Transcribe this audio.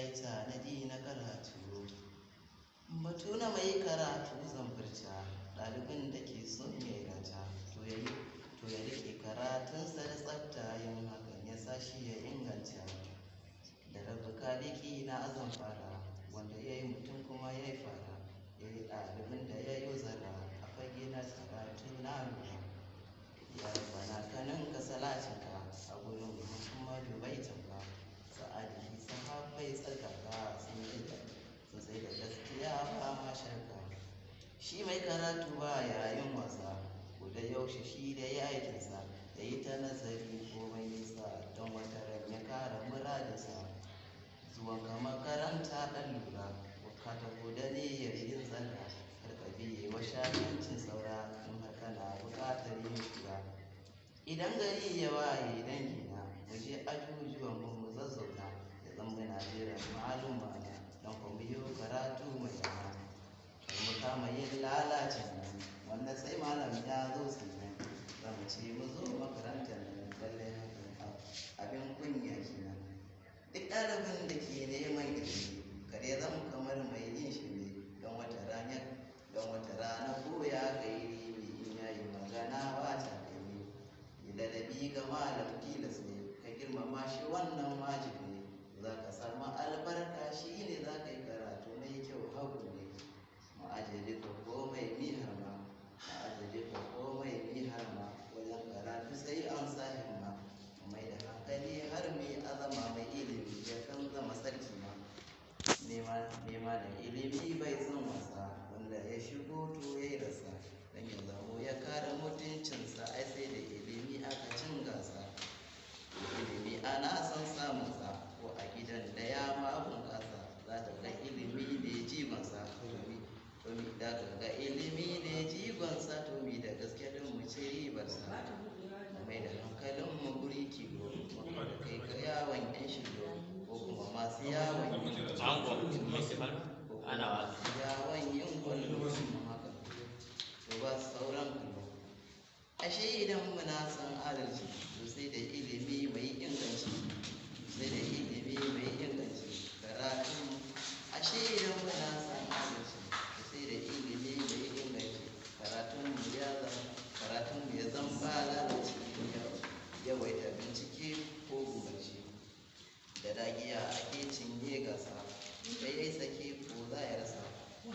yi tanadi na karatu. Batu na mai karatu zan furta, ɗalibin da ke son ya yi rata, to ya riƙe karatunsa da tsafta, yin hakan ya sa shi ya inganta. Da rabu kaliki na azan fara, wanda ya yi mutum kuma ya yi fara, ya yi ɗalibin da ya yi zara a fage na karatu na lura. Ya bana kanin ka salatinka a gurin Muhammadu bai tamba, sa'adihi sahabbai tsarkaka sun sai da gaskiya ba ma shakka. Shi mai karatu ba yayin wasa, ko da yaushe shi da ya aikinsa, ya yi ta nazari ko mai nisa don wata ran ya kara muradinsa. Zuwan ka makaranta ɗan lura, ka taho da niyyar yin zalla, kar ka biye wa shashancin saura, in har kana buƙatar yin shura. Idan gari ya waye dangina, mu je ajujuwan mu zazzauna, ya zama muna jiran malum mana, don ku biyo karatu mai yana. Kar mu kama yin lalacin nan, wanda sai malam ya zo sannan, za mu ce mu zo makarantar nan, lallai hakan abin kunya kenan. Duk ɗalibin da ke neman ilimi, kar ya zama kamar mai yin shi ne, don wata rana ko ya ga ilimi in ya yi magana ba ta gani. Ladabi ga malam tilas ne, ka girmama shi wannan wajibi ne, za ka samu albarka shi ne za ka yi karatu mai kyau hagu ne. Mu aje duka komai mi harma, wajen karatu sai an sa himma, mu mai da hankali har mai azama mai ilimi ya kan zama sarki ma. Nema da ilimi bai son wasa, wanda ya shigo to ya yi rasa, don ya zamo ya kare mutuncinsa, ai sai da ilimi aka cin gasa. Ilimi ana son samunsa, ko a gidan da ya ma bunƙasa, za ta ga ilimi ne jigonsa, da ga ilimi ne jigonsa, to mi da gaske don mu ci ribarsa. Mai da hankalin mu guri kiwo, kai ga yawon yan shigo, ko kuma masu yawon yin kwallo haka, to ba sauran kallo. Ashe idan muna son adalci, to sai da ilimi mai inganci, karatun. Ashe idan muna